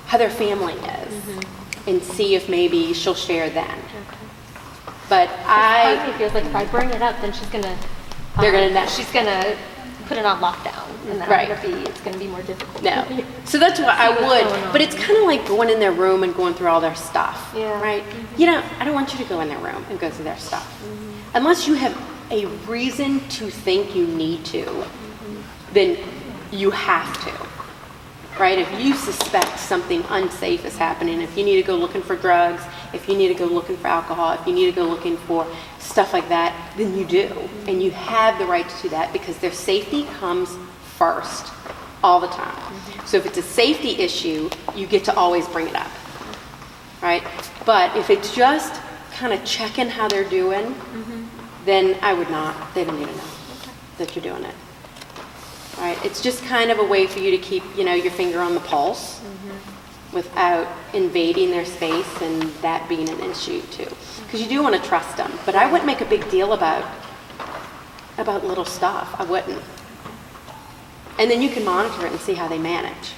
how their family is, and see if maybe she'll share then. Okay. But Part of me feels like if I bring it up, then she's gonna. They're gonna know. She's gonna put it on lockdown, and then Right. it's gonna be more difficult. no. So that's why I what's going would. on. But it's kind of like going in their room and going through all their stuff. Yeah. Right? You know, I don't want you to go in their room and go through their stuff. Unless you have a reason to think you need to, then you have to. Right? If you suspect something unsafe is happening, if you need to go looking for drugs, if you need to go looking for alcohol, if you need to go looking for stuff like that, then you do. And you have the right to do that because their safety comes first all the time. So if it's a safety issue, you get to always bring it up. Right? But if it's just kind of checking how they're doing, then I would not. They don't need to know that you're doing it. Right? It's just kind of a way for you to keep, your finger on the pulse without invading their space and that being an issue too. Because you do want to trust them. But I wouldn't make a big deal about little stuff. I wouldn't. And then you can monitor it and see how they manage.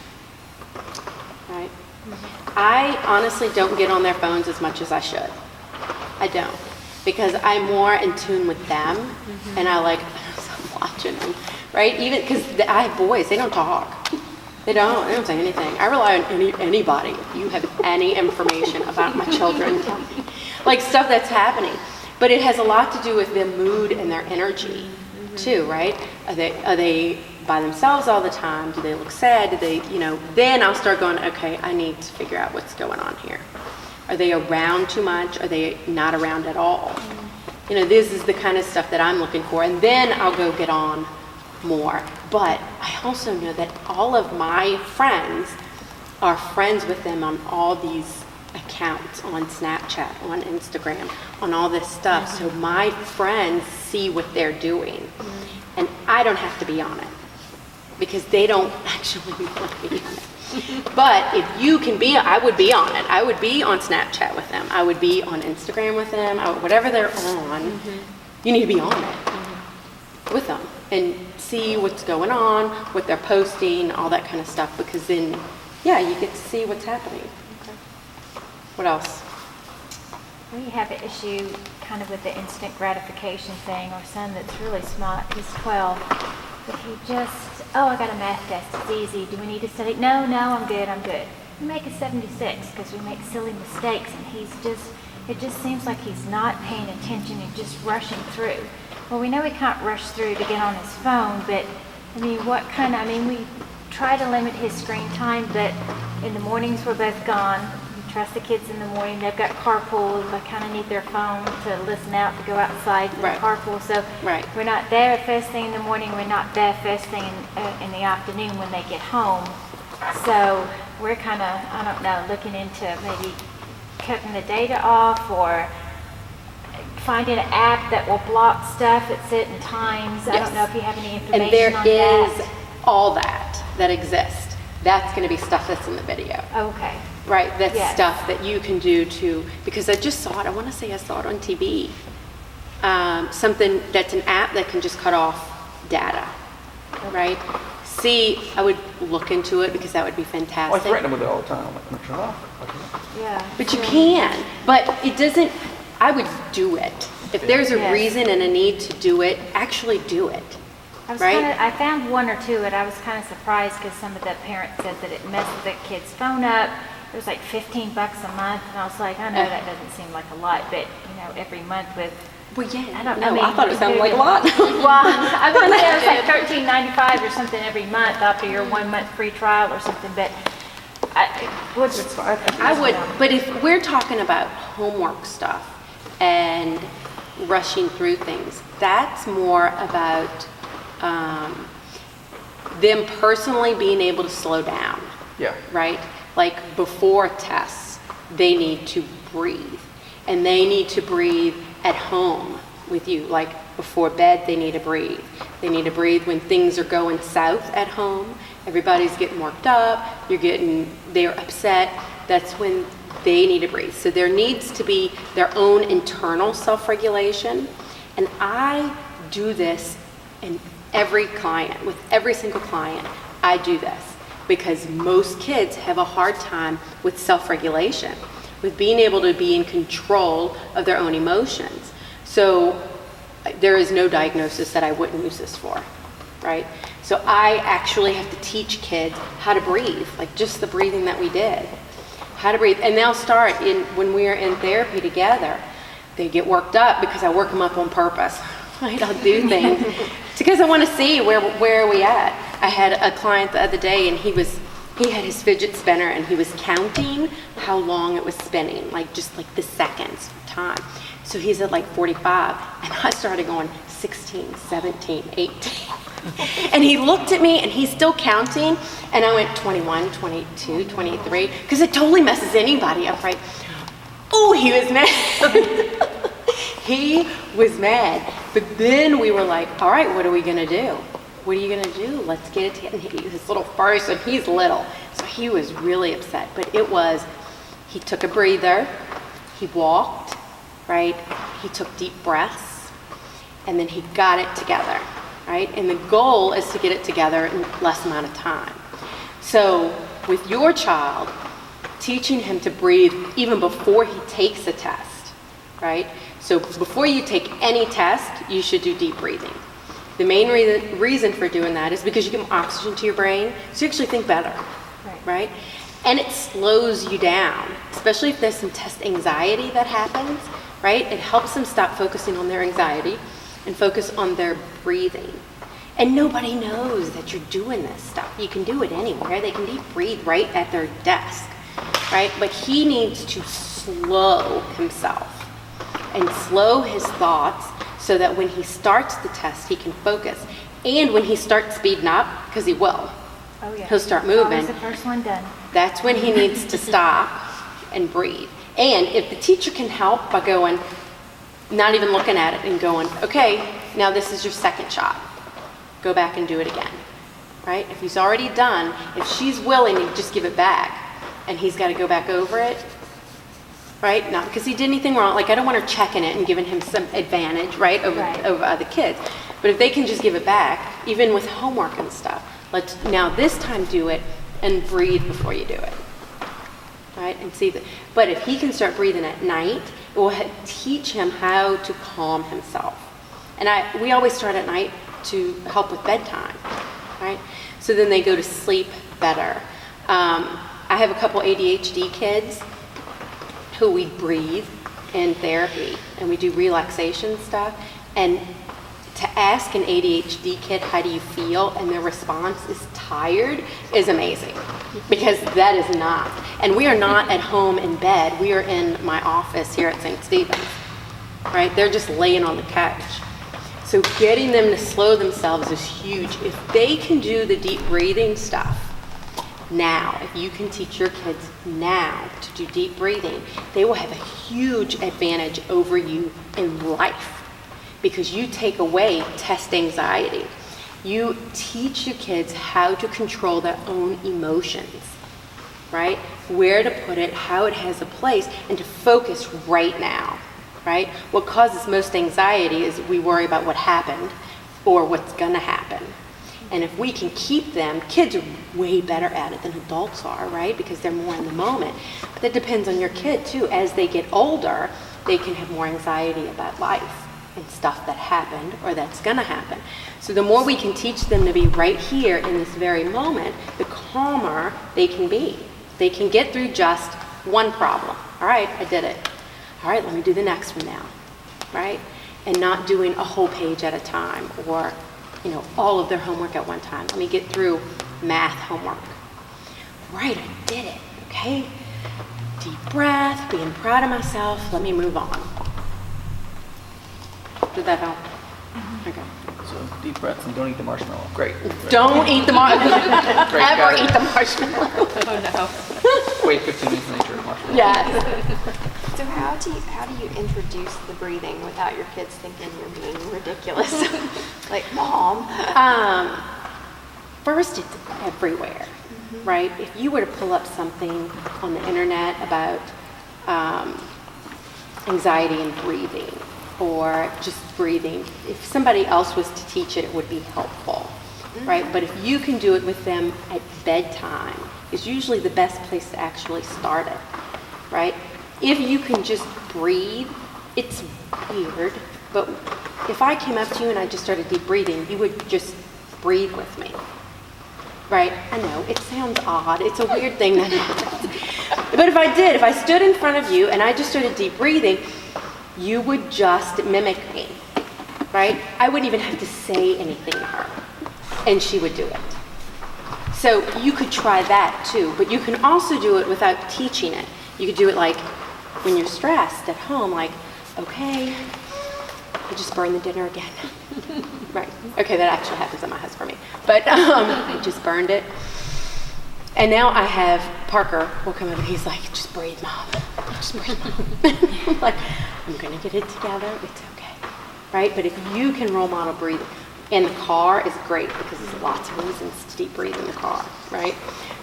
Right? I honestly don't get on their phones as much as I should. I don't. Because I'm more in tune with them and I'm watching them. Right? Even because I have boys, they don't talk. They don't say anything. I rely on anybody. If you have any information about my children, tell me. Like stuff that's happening. But it has a lot to do with their mood and their energy too, right? Are they by themselves all the time? Do they look sad? Do they, then I'll start going, okay, I need to figure out what's going on here. Are they around too much? Are they not around at all? This is the kind of stuff that I'm looking for. And then I'll go get on more. But I also know that all of my friends are friends with them on all these accounts, on Snapchat, on Instagram, on all this stuff. So my friends see what they're doing. And I don't have to be on it because they don't actually want to be on it. But if you can be, I would be on it. I would be on Snapchat with them. I would be on Instagram with them. Whatever they're on, you need to be on it with them and see what's going on, what they're posting, all that kind of stuff. Because then, you get to see what's happening. Okay. What else? We have an issue kind of with the instant gratification thing. Our son that's really smart, he's 12, but he just, I got a math test, it's easy. Do we need to study? No, I'm good. We make a 76 because we make silly mistakes, and it just seems like he's not paying attention and just rushing through. Well, we know he can't rush through to get on his phone, but we try to limit his screen time, but in the mornings we're both gone. We trust the kids in the morning. They've got carpools. I kind of need their phone to listen out, to go outside for the carpool. So we're not there first thing in the morning. We're not there first thing in the afternoon when they get home. So we're kind of, looking into maybe cutting the data off or finding an app that will block stuff at certain times. I don't know if you have any information and there on is that. all that exists. That's going to be stuff that's in the video. Okay. Right, that's stuff that you can do because I just saw it, I want to say I saw it on TV. Something that's an app that can just cut off data, right? See, I would look into it because that would be fantastic. I threaten them with it all the time. Turn off. Yeah. But you can, but it doesn't, I would do it. If there's a reason and a need to do it, actually do it. I found one or two, and I was kind of surprised because some of the parents said that it messed the kid's phone up. It was like $15 a month, and I was like, I know that doesn't seem like a lot, but every month with. Well, yeah. I don't know. I thought it sounded like a lot. Well, I mean, it was like $13.95 or something every month after your 1 month free trial or something. But I would. But if we're talking about homework stuff and rushing through things, that's more about them personally being able to slow down. Yeah. Right? Like before tests, they need to breathe. And they need to breathe at home with you. Like before bed, they need to breathe. They need to breathe when things are going south at home. Everybody's getting worked up. They're upset. That's when they need to breathe. So there needs to be their own internal self-regulation. And I do this in every client, with every single client, I do this. because most kids have a hard time with self-regulation, with being able to be in control of their own emotions. So there is no diagnosis that I wouldn't use this for, right? So I actually have to teach kids how to breathe, like just the breathing that we did, how to breathe. And they'll start when we're in therapy together, they get worked up because I work them up on purpose, right? I'll do things because I want to see where are we at. I had a client the other day, and he had his fidget spinner, and he was counting how long it was spinning, like just like the seconds time. So he's at like 45, and I started going 16, 17, 18. And he looked at me, and he's still counting, and I went 21, 22, 23, because it totally messes anybody up, right? Oh, he was mad. He was mad. But then we were like, all right, what are we going to do? What are you going to do? Let's get it together. And his little person, he's little, so he was really upset. But he took a breather, he walked, right? He took deep breaths, and then he got it together, right? And the goal is to get it together in less amount of time. So with your child, teaching him to breathe even before he takes a test, right? So before you take any test, you should do deep breathing. The main reason for doing that is because you give oxygen to your brain, so you actually think better, right? And it slows you down, especially if there's some test anxiety that happens, right? It helps them stop focusing on their anxiety and focus on their breathing. And nobody knows that you're doing this stuff. You can do it anywhere. They can deep breathe right at their desk, right? But he needs to slow himself and slow his thoughts so that when he starts the test, he can focus. And when he starts speeding up, because he will, he'll start moving. Always the first one done. That's when he needs to stop and breathe. And if the teacher can help by going, not even looking at it and going, okay, now this is your second shot. Go back and do it again, right? If he's already done, if she's willing to just give it back and he's got to go back over it, right? Not because he did anything wrong. Like, I don't want her checking it and giving him some advantage, right, over other kids. But if they can just give it back, even with homework and stuff, let's now this time do it and breathe before you do it, right? And see that. But if he can start breathing at night, it will teach him how to calm himself. And we always start at night to help with bedtime, right? So then they go to sleep better. I have a couple ADHD kids who we breathe in therapy, and we do relaxation stuff. And to ask an ADHD kid, how do you feel, and their response is tired, is amazing, because that is not. And we are not at home in bed. We are in my office here at St. Stephen's, right? They're just laying on the couch. So getting them to slow themselves is huge. If they can do the deep breathing stuff now, if you can teach your kids now to do deep breathing, they will have a huge advantage over you in life, because you take away test anxiety. You teach your kids how to control their own emotions, right? Where to put it, how it has a place, and to focus right now, right? What causes most anxiety is we worry about what happened or what's gonna happen. And if we can keep them, kids are way better at it than adults are, right? Because they're more in the moment. But that depends on your kid too. As they get older, they can have more anxiety about life and stuff that happened or that's gonna happen. So the more we can teach them to be right here in this very moment, the calmer they can be. They can get through just one problem. All right, I did it. All right, let me do the next one now, right? And not doing a whole page at a time, or all of their homework at one time. Let me get through math homework. Right, I did it, okay? Deep breath, being proud of myself. Let me move on. Did that help? Okay. So deep breaths and don't eat the marshmallow. Great. Don't eat the marshmallow. Great, Ever got it. eat the marshmallow. Oh, Wait 15 minutes and eat your marshmallow. Yes. So how do you introduce the breathing without your kids thinking you're being ridiculous? Like, Mom. First, it's everywhere, right? If you were to pull up something on the internet about anxiety and breathing, or just breathing, if somebody else was to teach it, it would be helpful. right? But if you can do it with them at bedtime, it's usually the best place to actually start it, right? If you can just breathe, it's weird, but if I came up to you and I just started deep breathing, you would just breathe with me, right? I know, it sounds odd. It's a weird thing that happens. But if I stood in front of you and I just started deep breathing, you would just mimic me, right? I wouldn't even have to say anything to her, and she would do it. So you could try that too, but you can also do it without teaching it. You could do it like when you're stressed at home, like, okay, I just burned the dinner again. Right. Okay, that actually happens at my house for me. But I just burned it. And now I have Parker will come over and he's like, just breathe, Mom. Just breathe, Mom. I'm like, I'm going to get it together. It's okay. Right? But if you can role model breathing, in the car is great because there's lots of reasons to deep breathe in the car, right?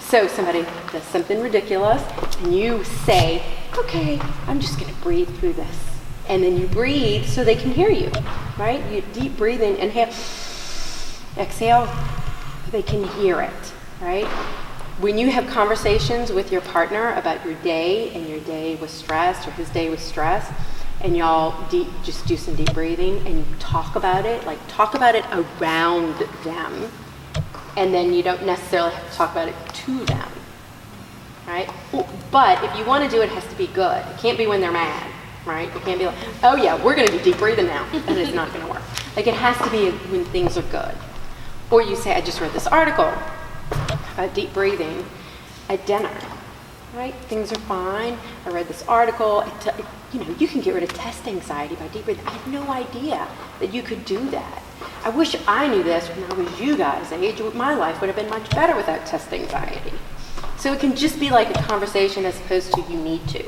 So somebody does something ridiculous and you say, okay, I'm just going to breathe through this. And then you breathe so they can hear you, right? You deep breathe in, inhale, exhale, they can hear it, right? When you have conversations with your partner about your day and your day was stressed or his day was stressed, and y'all just do some deep breathing and talk about it around them, and then you don't necessarily have to talk about it to them, right? But if you want to do it, it has to be good. It can't be when they're mad, right? You can't be like, oh yeah, we're going to be deep breathing now. That is not going to work. Like it has to be when things are good. Or you say, I just read this article about deep breathing at dinner, right? Things are fine. I read this article. You can get rid of test anxiety by deep breathing. I had no idea that you could do that. I wish I knew this when I was you guys' age. My life would have been much better without test anxiety. So it can just be like a conversation as opposed to you need to,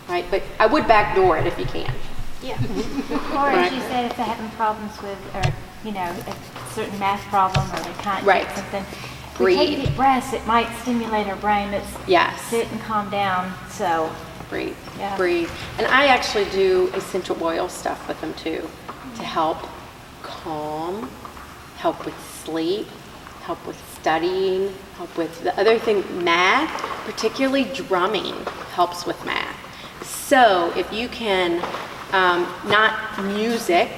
right? But I would backdoor it if you can. Yeah. Or as you said, if they're having problems with, or, a certain math problem, or they can't Right. get something. Breathe. We take deep breaths, it might stimulate our brain. Let's Yes. sit and calm down. So, Breathe, Yeah. breathe. And I actually do essential oil stuff with them too, to help calm, help with sleep, help with studying, help with the other thing, math, particularly drumming helps with math. So if you can, not music,